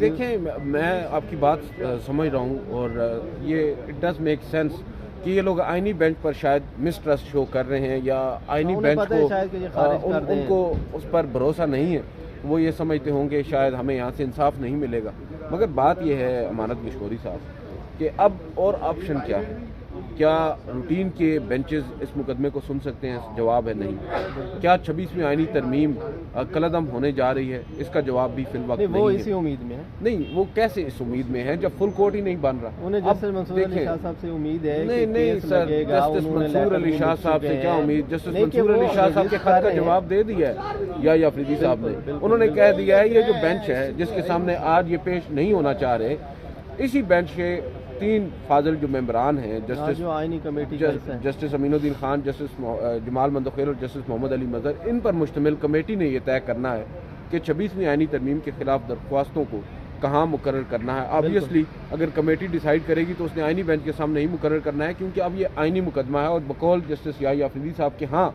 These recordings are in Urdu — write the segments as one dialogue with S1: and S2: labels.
S1: دیکھیں میں آپ کی بات سمجھ رہا ہوں اور یہ اٹ ڈز میک سینس کہ یہ لوگ آئینی بینچ پر شاید مسٹرسٹ شو کر رہے ہیں یا آئینی بینچ کو ان کو اس پر بھروسہ نہیں ہے. وہ یہ سمجھتے ہوں گے شاید ہمیں یہاں سے انصاف نہیں ملے گا. مگر بات یہ ہے امانت گشکوری صاحب کہ اب اور آپشن کیا ہے. کیا روٹین کے بینچز اس مقدمے کو سن سکتے ہیں؟ جواب ہے نہیں. کیا 26ویں آئینی ترمیم کالعدم ہونے جا رہی ہے؟ اس کا جواب بھی فی الوقت نہیں
S2: وہ
S1: ہے.
S2: اسی امید میں ہے.
S1: نہیں وہ کیسے اس امید میں ہے جب فل کورٹ ہی نہیں بن رہا؟
S2: انہیں جسٹس منصور علی شاہ صاحب سے امید ہے.
S1: نہیں سر، جسٹس منصور علی شاہ صاحب سے کیا امید؟ جسٹس منصور علی شاہ صاحب کے خط کا جواب دے دیا ہے یا افریدی صاحب نے. انہوں نے کہہ دیا ہے یہ جو بینچ ہے جس کے سامنے آج یہ پیش نہیں ہونا چاہ رہے، اسی بینچ کے 3 فاضل جو ممبران ہیں، جسٹس امین الدین خان، جسٹس جمال مندوخیل اور جسٹس محمد علی مظہر، ان پر مشتمل کمیٹی نے یہ طے کرنا ہے کہ 26ویں آئینی ترمیم کے خلاف درخواستوں کو کہاں مقرر کرنا ہے. آبویسلی اگر کمیٹی ڈیسائیڈ کرے گی تو اس نے آئینی بینچ کے سامنے ہی مقرر کرنا ہے، کیونکہ اب یہ آئینی مقدمہ ہے. اور بقول جسٹس یحییٰ افریدی صاحب کے ہاں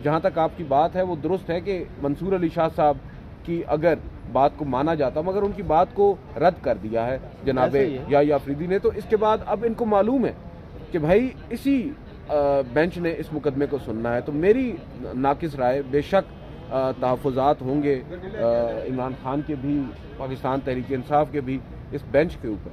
S1: جہاں تک آپ کی بات ہے وہ درست ہے کہ منصور علی شاہ صاحب کی اگر بات کو مانا جاتا، مگر ان کی بات کو رد کر دیا ہے جناب یحییٰ افریدی نے. تو اس کے بعد اب ان کو معلوم ہے کہ بھائی اسی بینچ نے اس مقدمے کو سننا ہے. تو میری ناقص رائے بے شک تحفظات ہوں گے عمران خان کے بھی، پاکستان تحریک انصاف کے بھی اس بینچ کے اوپر.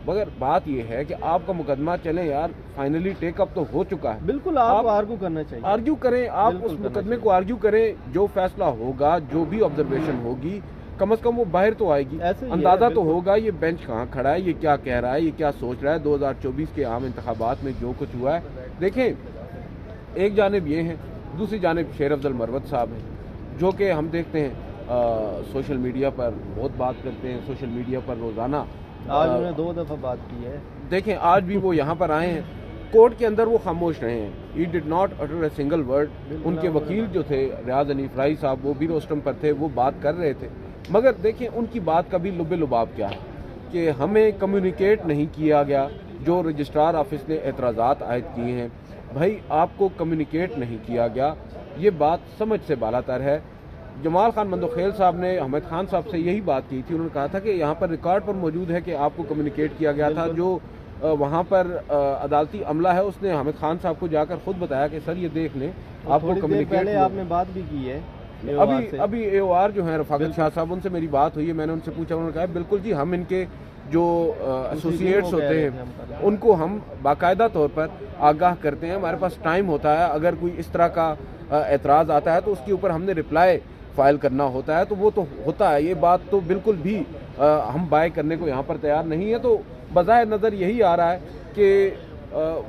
S1: مگر بات یہ ہے کہ آپ کا مقدمہ چلیں یار فائنلی ٹیک اپ تو ہو چکا ہے.
S2: بالکل آپ آرگو کرنا چاہیے،
S1: آرگیو کریں، آپ اس مقدمے کو آرگیو کریں. جو فیصلہ ہوگا، جو بھی آبزرویشن ہوگی، کم از کم وہ باہر تو آئے گی. اندازہ تو ہوگا یہ بینچ کہاں کھڑا ہے، یہ کیا کہہ رہا ہے، یہ کیا سوچ رہا ہے. 2024 کے عام انتخابات میں جو کچھ ہوا ہے، دیکھیں ایک جانب یہ ہیں، دوسری جانب شیر افضل مروت صاحب ہیں جو کہ ہم دیکھتے ہیں سوشل میڈیا پر بہت بات کرتے ہیں. سوشل میڈیا پر روزانہ
S2: آج انہوں نے 2 دفعہ بات کی ہے.
S1: دیکھیں آج بھی وہ یہاں پر آئے ہیں، کورٹ کے اندر وہ خاموش رہے ہیں. He did not utter a single word. ان کے وکیل جو تھے ریاض حنیف رائی صاحب، وہ بھی روسٹم پر تھے، وہ بات کر رہے تھے. مگر دیکھیں ان کی بات کا بھی لب لباب کیا ہے کہ ہمیں کمیونیکیٹ نہیں کیا گیا. جو رجسٹرار آفس نے اعتراضات عائد کیے ہیں، بھائی آپ کو کمیونیکیٹ نہیں کیا گیا، یہ بات سمجھ سے بالا تر ہے. جمال خان مندوخیل صاحب نے حمید خان صاحب سے یہی بات کی تھی. انہوں نے کہا تھا کہ یہاں پر ریکارڈ پر موجود ہے کہ آپ کو کمیونیکیٹ کیا گیا تھا. جو وہاں پر عدالتی عملہ ہے اس نے حمید خان صاحب کو جا کر خود بتایا کہ سر یہ دیکھ لیں آپ کو کمیونیکیٹ.
S2: پہلے آپ نے بات بھی کی ہے
S1: ابھی اے او آر جو ہیں رفاقت شاہ صاحب، ان سے میری بات ہوئی ہے. میں نے ان سے پوچھا، انہوں نے کہا بالکل جی ہم ان کے جو ایسوسیٹس ہوتے ہیں ان کو ہم باقاعدہ طور پر آگاہ کرتے ہیں. ہمارے پاس ٹائم ہوتا ہے، اگر کوئی اس طرح کا اعتراض آتا ہے تو اس کے اوپر ہم نے رپلائی فائل کرنا ہوتا ہے. تو وہ تو ہوتا ہے. یہ بات تو بالکل بھی ہم بائے کرنے کو یہاں پر تیار نہیں ہے. تو بظاہر نظر یہی آ رہا ہے کہ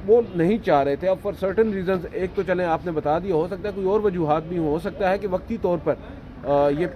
S1: وہ نہیں چاہ رہے تھے. اب فار سرٹن ریزنز، ایک تو چلیں آپ نے بتا دیا، ہو سکتا ہے کوئی اور وجوہات بھی ہو سکتا ہے کہ وقتی طور پر یہ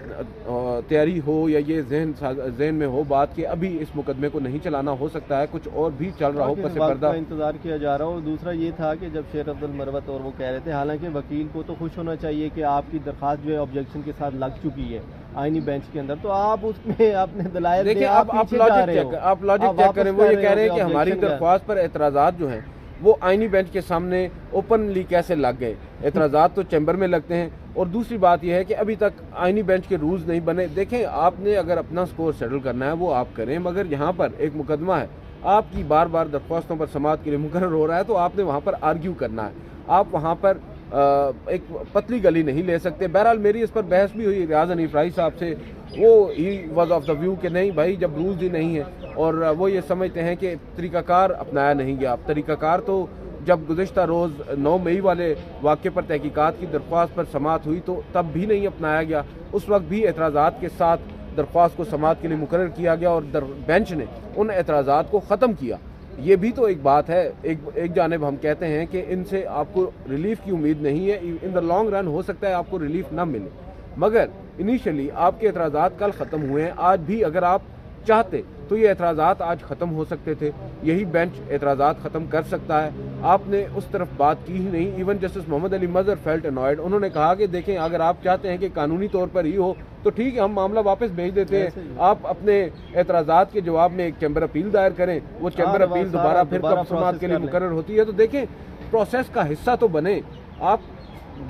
S1: تیاری ہو یا یہ ذہن میں ہو بات کہ ابھی اس مقدمے کو نہیں چلانا. ہو سکتا ہے کچھ اور بھی چل رہا ہو پس پردہ
S2: انتظار کیا جا رہا ہو. اور دوسرا یہ تھا کہ جب شیر افضل مروت اور وہ کہہ رہے تھے، حالانکہ وکیل کو تو خوش ہونا چاہیے کہ آپ کی درخواست جو ہے آبجیکشن کے ساتھ لگ چکی ہے آئینی بینچ کے اندر، تو آپ اس میں اپنے دلائل
S1: دیکھیں. آپ لاجک چیک کریں. وہ یہ کہہ رہے ہیں کہ ہماری درخواست پر اعتراضات جو ہیں وہ آئینی بینچ کے سامنے اوپنلی کیسے لگ گئے. اعتراضات تو چیمبر میں لگتے ہیں. اور دوسری بات یہ ہے کہ ابھی تک آئینی بینچ کے رولز نہیں بنے. دیکھیں آپ نے اگر اپنا سکور سیٹل کرنا ہے وہ آپ کریں، مگر یہاں پر ایک مقدمہ ہے، آپ کی بار بار درخواستوں پر سماعت کے لیے مقرر ہو رہا ہے، تو آپ نے وہاں پر آرگیو کرنا ہے. آپ وہاں پر ایک پتلی گلی نہیں لے سکتے. بہرحال میری اس پر بحث بھی ہوئی ریاض حنیف رائی صاحب سے. وہ ہی واز آف دا ویو کہ نہیں بھائی جب رولز ہی نہیں ہیں اور وہ یہ سمجھتے ہیں کہ طریقہ کار اپنایا نہیں گیا. طریقہ کار تو جب گزشتہ روز 9 مئی والے واقعے پر تحقیقات کی درخواست پر سماعت ہوئی تو تب بھی نہیں اپنایا گیا. اس وقت بھی اعتراضات کے ساتھ درخواست کو سماعت کے لیے مقرر کیا گیا اور بینچ نے ان اعتراضات کو ختم کیا. یہ بھی تو ایک بات ہے. ایک جانب ہم کہتے ہیں کہ ان سے آپ کو ریلیف کی امید نہیں ہے. ان دا لانگ رن ہو سکتا ہے آپ کو ریلیف نہ ملے، مگر انیشلی آپ کے اعتراضات کل ختم ہوئے ہیں. آج بھی اگر آپ چاہتے تو یہ اعتراضات آج ختم ہو سکتے تھے. یہی بینچ اعتراضات ختم کر سکتا ہے. آپ نے اس طرف بات کی ہی نہیں. ایون جسٹس محمد علی مظہر فیلٹ انوائڈ. انہوں نے کہا کہ دیکھیں اگر آپ چاہتے ہیں کہ قانونی طور پر ہی ہو تو ٹھیک ہے، ہم معاملہ واپس بھیج دیتے ہیں. آپ اپنے اعتراضات کے جواب میں ایک چیمبر اپیل دائر کریں. وہ چیمبر اپیل دوبارہ پھر کب سماعت کے لیے مقرر ہوتی ہے. تو دیکھیں پروسیس کا حصہ تو بنے. آپ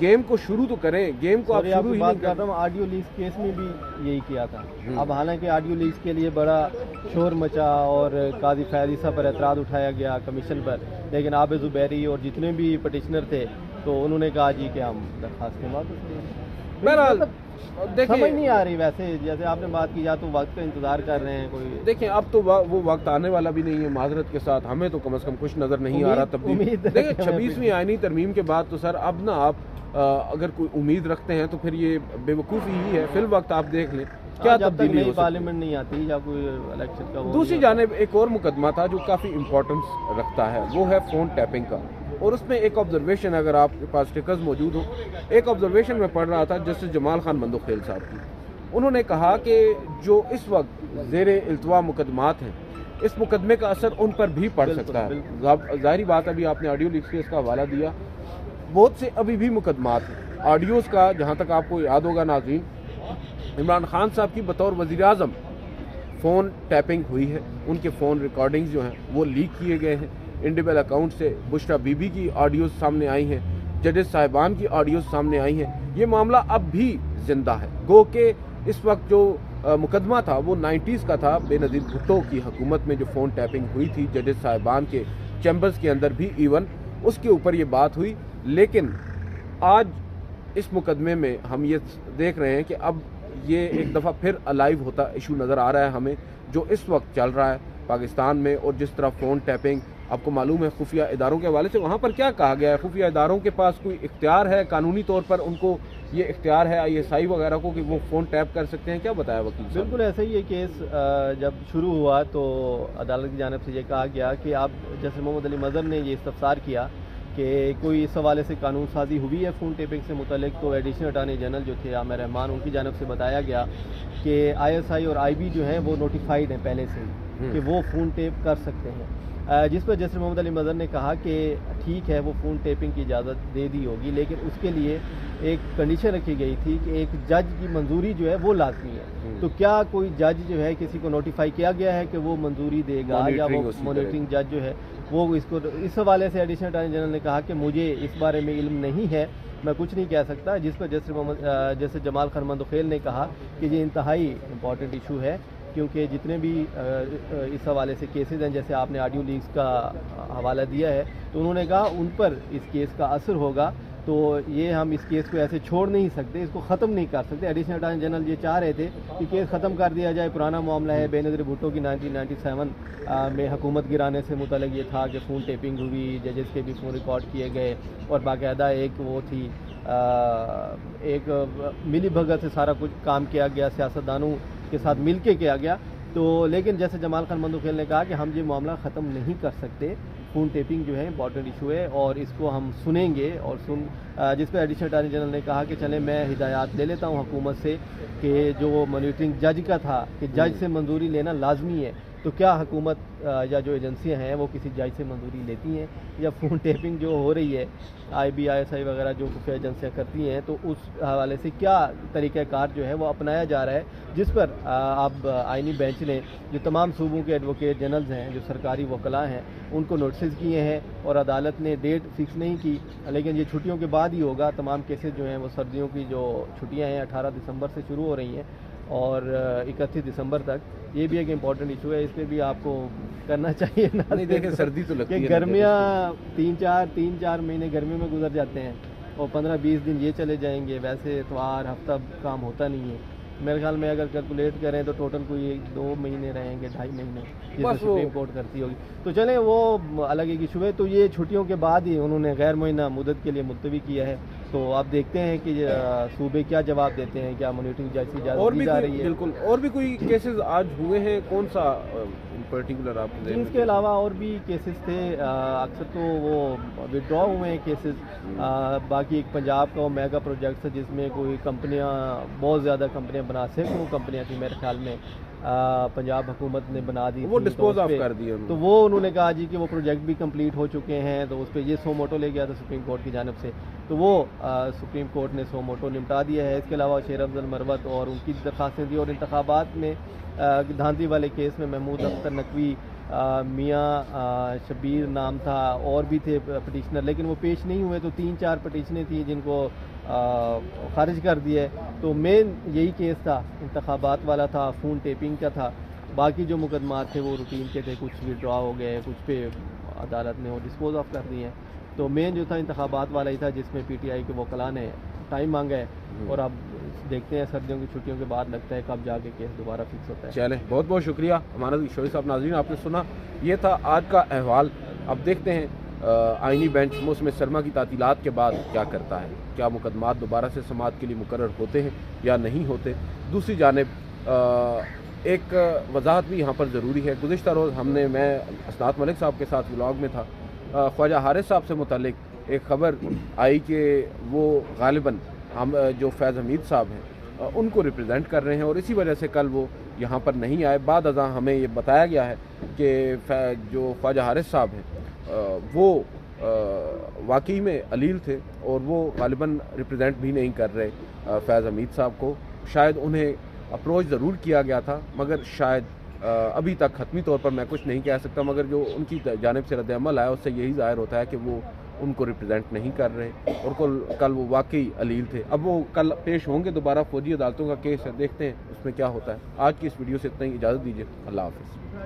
S1: گیم کو شروع تو کریں, گیم کو آپ
S2: سوری، آپ
S1: شروع
S2: کی
S1: ہی
S2: بات
S1: نہیں
S2: کر
S1: کریں.
S2: رہا ہوں, آڈیو لیکس کیس میں بھی یہی کیا تھا. اب حالانکہ آڈیو لیکس کے لیے بڑا شور مچا اور قاضی فیاض عیسیٰ پر اعتراض اٹھایا گیا کمیشن پر, لیکن عابد زبیری اور جتنے بھی پٹیشنر تھے تو انہوں نے کہا جی کہ ہم درخواستیں واپس لیں.
S1: بہرحال دیکھیں,
S2: سمجھ نہیں آ رہی ویسے, جیسے آپ نے بات کی, یا تو وقت کا انتظار کر رہے ہیں کوئی.
S1: دیکھیں اب تو وہ وقت آنے والا بھی نہیں ہے. معذرت کے ساتھ ہمیں تو کم از کم کچھ نظر نہیں آ رہا تبدیل. دیکھیں 26ویں آئینی ترمیم کے بعد تو سر اب نا آپ اگر کوئی امید رکھتے ہیں تو پھر یہ بے وقوفی ہی ہے. فی الوقت آپ دیکھ لیں کیا
S2: جب تک
S1: تبدیلی
S2: نئی
S1: ہو سکتی.
S2: پارلیمنٹ نہیں آتی یا کوئی الیکشن کا.
S1: دوسری جانب ایک اور مقدمہ تھا جو کافی امپورٹنس رکھتا ہے, وہ ہے فون ٹیپنگ کا. اور اس میں ایک آبزرویشن, اگر آپ کے پاس سٹیکرز موجود ہوں, ایک آبزرویشن میں پڑھ رہا تھا جسٹس جمال خان مندوخیل صاحب کی. انہوں نے کہا کہ جو اس وقت زیر التوا مقدمات ہیں, اس مقدمے کا اثر ان پر بھی پڑ سکتا ہے. ظاہری بات, ابھی آپ نے آڈیو لیکس کیس کا حوالہ دیا, بہت سے ابھی بھی مقدمات ہیں. آڈیوز کا جہاں تک آپ کو یاد ہوگا ناظرین, عمران خان صاحب کی بطور وزیر اعظم فون ٹیپنگ ہوئی ہے. ان کے فون ریکارڈنگز جو ہیں وہ لیک کیے گئے ہیں. انڈیبل اکاؤنٹ سے بشرا بی بی کی آڈیوز سامنے آئی ہیں, ججز صاحبان کی آڈیوز سامنے آئی ہیں. یہ معاملہ اب بھی زندہ ہے. گو کہ اس وقت جو مقدمہ تھا وہ 90s کا تھا, بے نظیر بھٹو کی حکومت میں جو فون ٹیپنگ ہوئی تھی ججز صاحبان کے چیمبرز کے اندر بھی ایون, اس کے اوپر یہ بات ہوئی. لیکن آج اس مقدمے میں ہم یہ دیکھ رہے ہیں کہ اب یہ ایک دفعہ پھر الائیو ہوتا ایشو نظر آ رہا ہے ہمیں, جو اس وقت چل رہا ہے پاکستان میں. اور جس طرح فون ٹیپنگ, آپ کو معلوم ہے خفیہ اداروں کے حوالے سے وہاں پر کیا کہا گیا ہے, خفیہ اداروں کے پاس کوئی اختیار ہے قانونی طور پر, ان کو یہ اختیار ہے ISI وغیرہ کو کہ وہ فون ٹیپ کر سکتے ہیں. کیا بتایا وکیل صاحب؟
S2: بالکل ایسا ہی یہ کیس جب شروع ہوا تو عدالت کی جانب سے یہ کہا گیا کہ آپ جیسے محمد علی مظہر نے یہ استفسار کیا کہ کوئی اس حوالے سے قانون سازی ہوئی ہے فون ٹیپنگ سے متعلق, تو ایڈیشنل اٹارنی جنرل جو تھے عامر رحمان, ان کی جانب سے بتایا گیا کہ ISI اور IB جو ہیں وہ نوٹیفائڈ ہیں پہلے سے ہی کہ وہ فون ٹیپ کر سکتے ہیں. جس پر جسٹس محمد علی مظہر نے کہا کہ ٹھیک ہے وہ فون ٹیپنگ کی اجازت دے دی ہوگی, لیکن اس کے لیے ایک کنڈیشن رکھی گئی تھی کہ ایک جج کی منظوری جو ہے وہ لازمی ہے. تو کیا کوئی جج جو ہے کسی کو نوٹیفائی کیا گیا ہے کہ وہ منظوری دے گا, یا وہ مانیٹرنگ جج جو ہے وہ اس کو, اس حوالے سے ایڈیشنل اٹارنی جنرل نے کہا کہ مجھے اس بارے میں علم نہیں ہے, میں کچھ نہیں کہہ سکتا. جس پر جیسے جمال خان مندوخیل نے کہا کہ یہ انتہائی امپورٹنٹ ایشو ہے, کیونکہ جتنے بھی اس حوالے سے کیسز ہیں, جیسے آپ نے آڈیو لیکس کا حوالہ دیا ہے, تو انہوں نے کہا ان پر اس کیس کا اثر ہوگا, تو یہ ہم اس کیس کو ایسے چھوڑ نہیں سکتے, اس کو ختم نہیں کر سکتے. ایڈیشنل اٹارنی جنرل یہ چاہ رہے تھے کہ کیس ختم کر دیا جائے, پرانا معاملہ ہے. بے نظیر بھٹو کی 1997 میں حکومت گرانے سے متعلق یہ تھا کہ فون ٹیپنگ ہوئی, ججز کے بھی فون ریکارڈ کیے گئے, اور باقاعدہ ایک وہ تھی ایک ملی بھگت سے سارا کچھ کام کیا گیا, سیاستدانوں کے ساتھ مل کے کیا گیا. تو لیکن جیسے جمال خان مندوخیل نے کہا کہ ہم یہ معاملہ ختم نہیں کر سکتے, فون ٹیپنگ جو ہے امپورٹنٹ ایشو ہے اور اس کو ہم سنیں گے. اور جس پہ ایڈیشنل اٹارنی جنرل نے کہا کہ چلیں میں ہدایات لے لیتا ہوں حکومت سے کہ جو مانیٹرنگ جج کا تھا کہ جج سے منظوری لینا لازمی ہے, تو کیا حکومت یا جو ایجنسیاں ہیں وہ کسی جج سے منظوری لیتی ہیں, یا فون ٹیپنگ جو ہو رہی ہے IB ISI وغیرہ جو خفیہ ایجنسیاں کرتی ہیں, تو اس حوالے سے کیا طریقہ کار جو ہے وہ اپنایا جا رہا ہے, جس پر اب آئینی بینچ نے جو تمام صوبوں کے ایڈوکیٹ جنرلز ہیں, جو سرکاری وکلاء ہیں, ان کو نوٹسز کیے ہیں, اور عدالت نے ڈیٹ فکس نہیں کی, لیکن یہ چھٹیوں کے بعد ہی ہوگا. تمام کیسز جو ہیں وہ سردیوں کی جو چھٹیاں ہیں 18 دسمبر سے شروع ہو رہی ہیں اور 31 دسمبر تک. یہ بھی ایک امپورٹنٹ ایشو ہے, اس پہ بھی آپ کو کرنا چاہیے.
S1: نہیں دیکھیں سردی تو لگتی ہے,
S2: گرمیاں 3-4 مہینے گرمیوں میں گزر جاتے ہیں اور 15-20 دن یہ چلے جائیں گے. ویسے اتوار ہفتہ کام ہوتا نہیں ہے. میرے خیال میں اگر کیلکولیٹ کریں تو ٹوٹل کوئی 2 مہینے رہیں گے, 2.5 مہینے, جیسے سپریم کورٹ کرتی ہوگی. تو چلیں وہ الگ ایک ایشو ہے. تو یہ چھٹیوں کے بعد ہی انہوں نے غیر معینہ مدت کے لیے ملتوی کیا ہے. تو آپ دیکھتے ہیں کہ صوبے کیا جواب دیتے ہیں, کیا مانیٹرنگ جج کی اجازت دی جا رہی ہے.
S1: بالکل. اور بھی کوئی کیسز آج ہوئے ہیں, کون سا پرٹیکولر آپ کو؟
S2: اس کے علاوہ اور بھی کیسز تھے, اکثر تو وہ وڈرا ہوئے ہیں کیسز. باقی ایک پنجاب کا وہ میگا پروجیکٹ ہے جس میں کوئی کمپنیاں, بہت زیادہ کمپنیاں بنا, سینکڑوں کمپنیاں تھیں میرے خیال میں, پنجاب حکومت نے بنا دی,
S1: وہ ڈسپوز آف کر دی.
S2: تو وہ انہوں نے کہا جی کہ وہ پروجیکٹ بھی کمپلیٹ ہو چکے ہیں, تو اس پہ یہ سو موٹو لے گیا تھا سپریم کورٹ کی جانب سے, تو وہ سپریم کورٹ نے سو موٹو نمٹا دیا ہے. اس کے علاوہ شیر افضل مروت اور ان کی درخواستیں دی, اور انتخابات میں دھاندلی والے کیس میں محمود اختر نقوی میاں شبیر نام تھا، اور بھی تھے پٹیشنر، لیکن وہ پیش نہیں ہوئے، تو 3-4 پٹیشنیں تھیں جن کو خارج کر دیا ہے۔ تو مین یہی کیس تھا، انتخابات والا تھا، فون ٹیپنگ کا تھا۔ باقی جو مقدمات تھے وہ روٹین کے تھے، کچھ وڈرا ہو گئے، کچھ پہ عدالت نے وہ ڈسپوز آف کر دی ہیں۔ تو مین جو تھا انتخابات والا ہی تھا، جس میں پی ٹی آئی کے وکلاء نے ٹائم مانگا ہے، اور اب دیکھتے ہیں سردیوں کی چھٹیوں کے بعد لگتا ہے کب جا کے کیس دوبارہ فکس ہوتا ہے۔
S1: چلیں، بہت بہت شکریہ امانت کشوری صاحب۔ ناظرین، آپ نے سنا، یہ تھا آج کا احوال۔ اب دیکھتے ہیں آئینی بینچ موسم سرما کی تعطیلات کے بعد کیا کرتا ہے، کیا مقدمات دوبارہ سے سماعت کے لیے مقرر ہوتے ہیں یا نہیں ہوتے۔ دوسری جانب ایک وضاحت بھی یہاں پر ضروری ہے۔ گزشتہ روز میں اسناد ملک صاحب کے ساتھ ولاگ میں تھا، خواجہ حارث صاحب سے متعلق ایک خبر آئی کہ وہ غالباً ہم جو فیض حمید صاحب ہیں ان کو ریپرزینٹ کر رہے ہیں، اور اسی وجہ سے کل وہ یہاں پر نہیں آئے۔ بعد ازاں ہمیں یہ بتایا گیا ہے کہ جو خواجہ حارث صاحب ہیں وہ واقعی میں علیل تھے، اور وہ غالباً ریپرزینٹ بھی نہیں کر رہے فیض حمید صاحب کو۔ شاید انہیں اپروچ ضرور کیا گیا تھا، مگر شاید ابھی تک حتمی طور پر میں کچھ نہیں کہہ سکتا، مگر جو ان کی جانب سے رد عمل آیا اس سے یہی ظاہر ہوتا ہے کہ وہ ان کو ریپرزینٹ نہیں کر رہے، اور کل وہ واقعی علیل تھے۔ اب وہ کل پیش ہوں گے دوبارہ، فوجی عدالتوں کا کیس ہے، دیکھتے ہیں اس میں کیا ہوتا ہے۔ آج کی اس ویڈیو سے اتنا ہی، اجازت دیجیے، اللہ حافظ۔